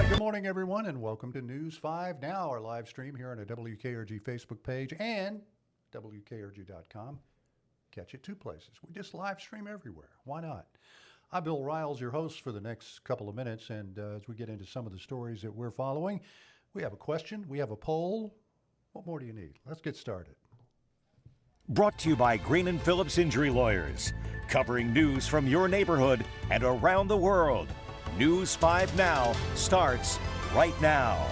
right, good morning, everyone, and welcome to News 5 Now, our live stream here on the WKRG Facebook page and WKRG.com. Catch it two places. We just live stream everywhere. Why not? I'm Bill Riles, your host for the next couple of minutes, and as we get into some of the stories that we're following, we have a question, we have a poll. What more do you need? Let's get started. Brought to you by Green & Phillips Injury Lawyers, covering news from your neighborhood and around the world. News 5 Now starts right now.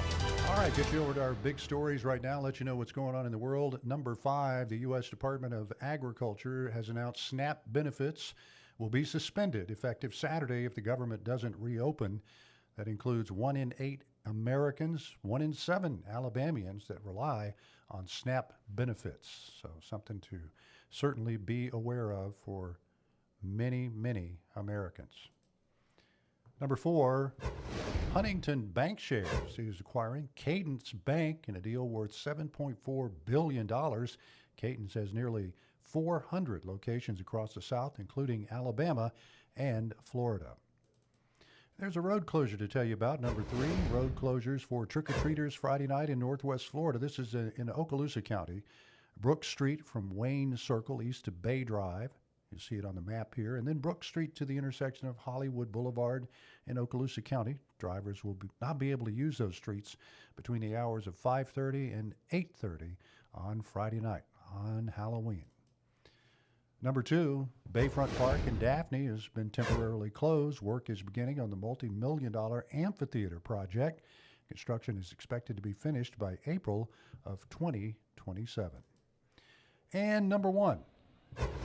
All right, get you over to our big stories right now, let you know what's going on in the world. Number 5, the U.S. Department of Agriculture has announced SNAP benefits will be suspended effective Saturday if the government doesn't reopen. That includes 1 in 8 Americans, 1 in 7 Alabamians that rely on SNAP benefits. So something to certainly be aware of for many, many Americans. Number 4, Huntington Bank Shares is acquiring Cadence Bank in a deal worth $7.4 billion. Cadence has nearly 400 locations across the South, including Alabama and Florida. There's a road closure to tell you about. Number 3, road closures for trick-or-treaters Friday night in Northwest Florida. This is in Okaloosa County. Brook Street from Wayne Circle east to Bay Drive. You see it on the map here. And then Brook Street to the intersection of Hollywood Boulevard in Okaloosa County. Drivers will not be able to use those streets between the hours of 5:30 and 8:30 on Friday night on Halloween. Number 2, Bayfront Park in Daphne has been temporarily closed. Work is beginning on the multi-million-dollar amphitheater project. Construction is expected to be finished by April of 2027. And number 1,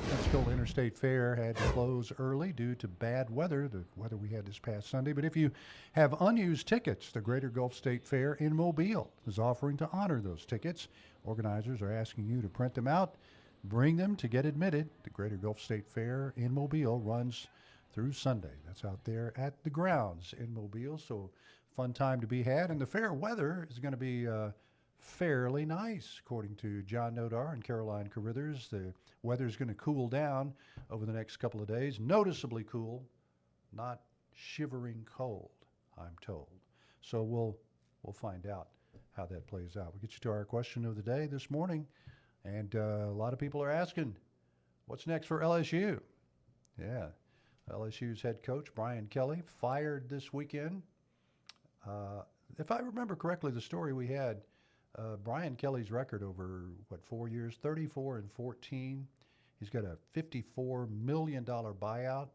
Pensacola Interstate Fair had to close early due to bad weather, the weather we had this past Sunday. But if you have unused tickets, the Greater Gulf State Fair in Mobile is offering to honor those tickets. Organizers are asking you to print them out, bring them to get admitted. The Greater Gulf State Fair in Mobile runs through Sunday. That's out there at the grounds in Mobile, so fun time to be had. And the fair weather is going to be fairly nice, according to John Nodar and Caroline Carithers. The weather is going to cool down over the next couple of days, noticeably cool, not shivering cold, I'm told. So we'll find out how that plays out. We'll get you to our question of the day this morning. And a lot of people are asking, what's next for LSU? Yeah, LSU's head coach, Brian Kelly, fired this weekend. If I remember correctly, the story we had, Brian Kelly's record over, 4 years, 34-14. He's got a $54 million buyout.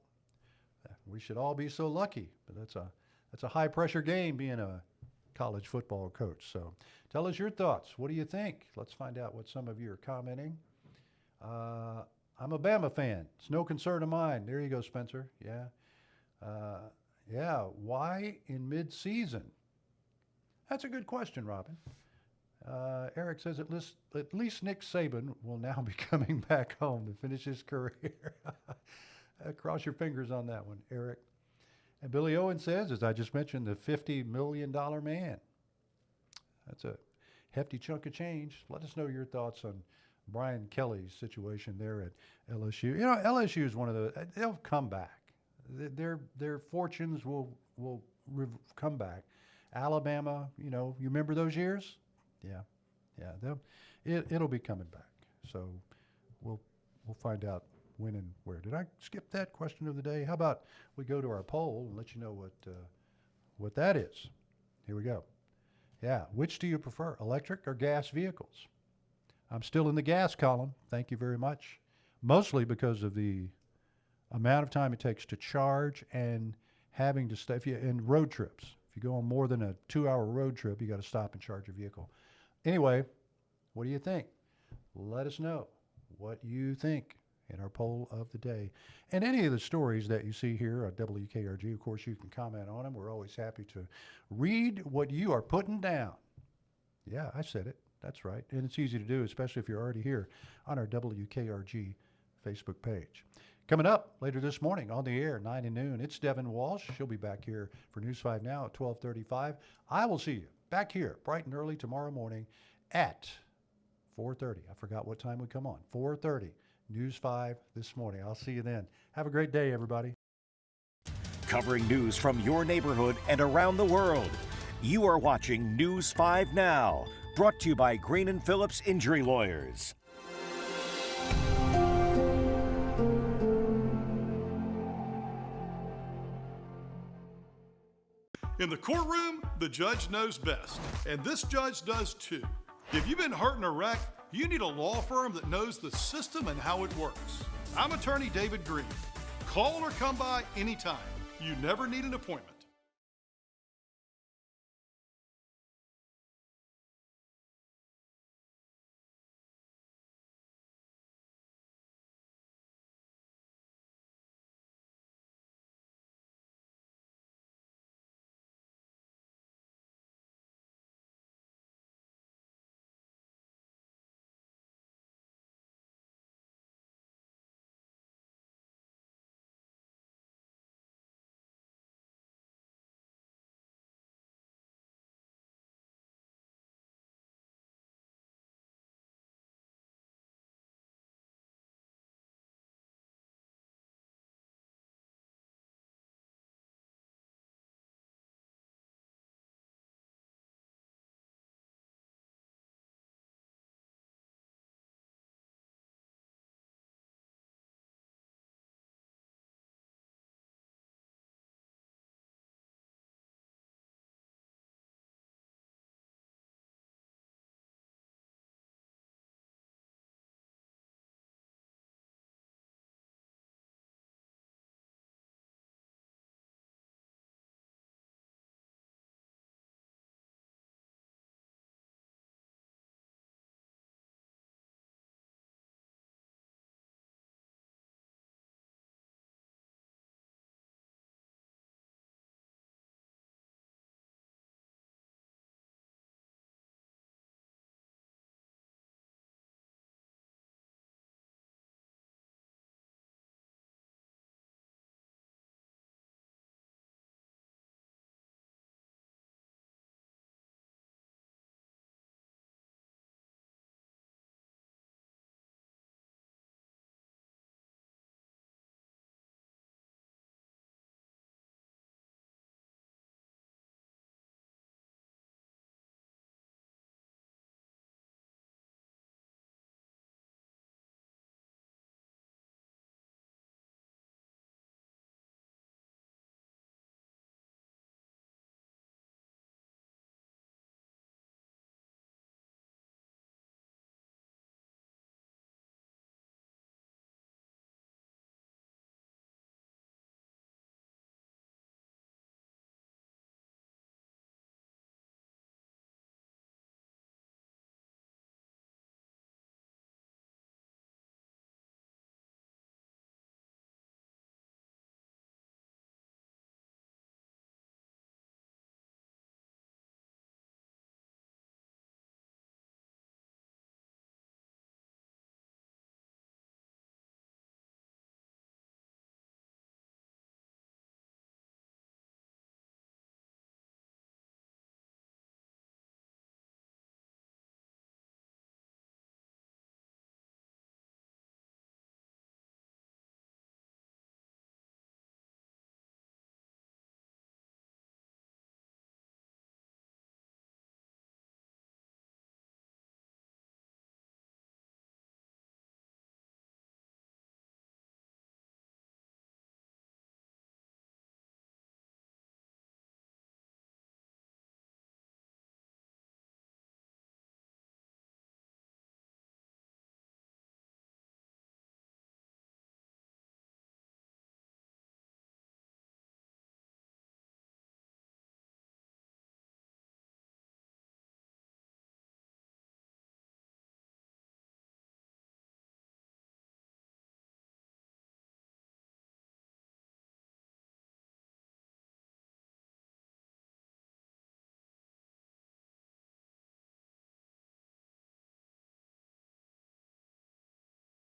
We should all be so lucky, but that's a high-pressure game being a college football coach. So tell us your thoughts. What do you think? Let's find out what some of you are commenting. I'm a Bama fan. It's no concern of mine. There you go, Spencer. Yeah. Why in mid-season? That's a good question, Robin. Eric says at least Nick Saban will now be coming back home to finish his career. Cross your fingers on that one, Eric. And Billy Owen says, as I just mentioned, the $50 million man. That's a hefty chunk of change. Let us know your thoughts on Brian Kelly's situation there at LSU. You know, LSU is one of the, they'll come back. Their fortunes will come back. Alabama, you remember those years? Yeah. It'll be coming back. So we'll find out when and where. Did I skip that question of the day? How about we go to our poll and let you know what that is. Here we go. Yeah, which do you prefer, electric or gas vehicles? I'm still in the gas column. Thank you very much. Mostly because of the amount of time it takes to charge and having to stay in road trips. If you go on more than a 2-hour road trip, you got to stop and charge your vehicle. Anyway, what do you think? Let us know what you think in our poll of the day. And any of the stories that you see here at WKRG, of course, you can comment on them. We're always happy to read what you are putting down. Yeah, I said it. That's right. And it's easy to do, especially if you're already here on our WKRG Facebook page. Coming up later this morning on the air, 9 to noon, it's Devin Walsh. She'll be back here for News 5 Now at 12:35. I will see you back here bright and early tomorrow morning at 4:30. I forgot what time we come on. 4:30. News 5 this morning. I'll see you then. Have a great day, everybody. Covering news from your neighborhood and around the world. You are watching News 5 Now, brought to you by Green and Phillips Injury Lawyers. In the courtroom, the judge knows best, and this judge does too. If you've been hurt in a wreck, you need a law firm that knows the system and how it works. I'm attorney David Green. Call or come by anytime. You never need an appointment.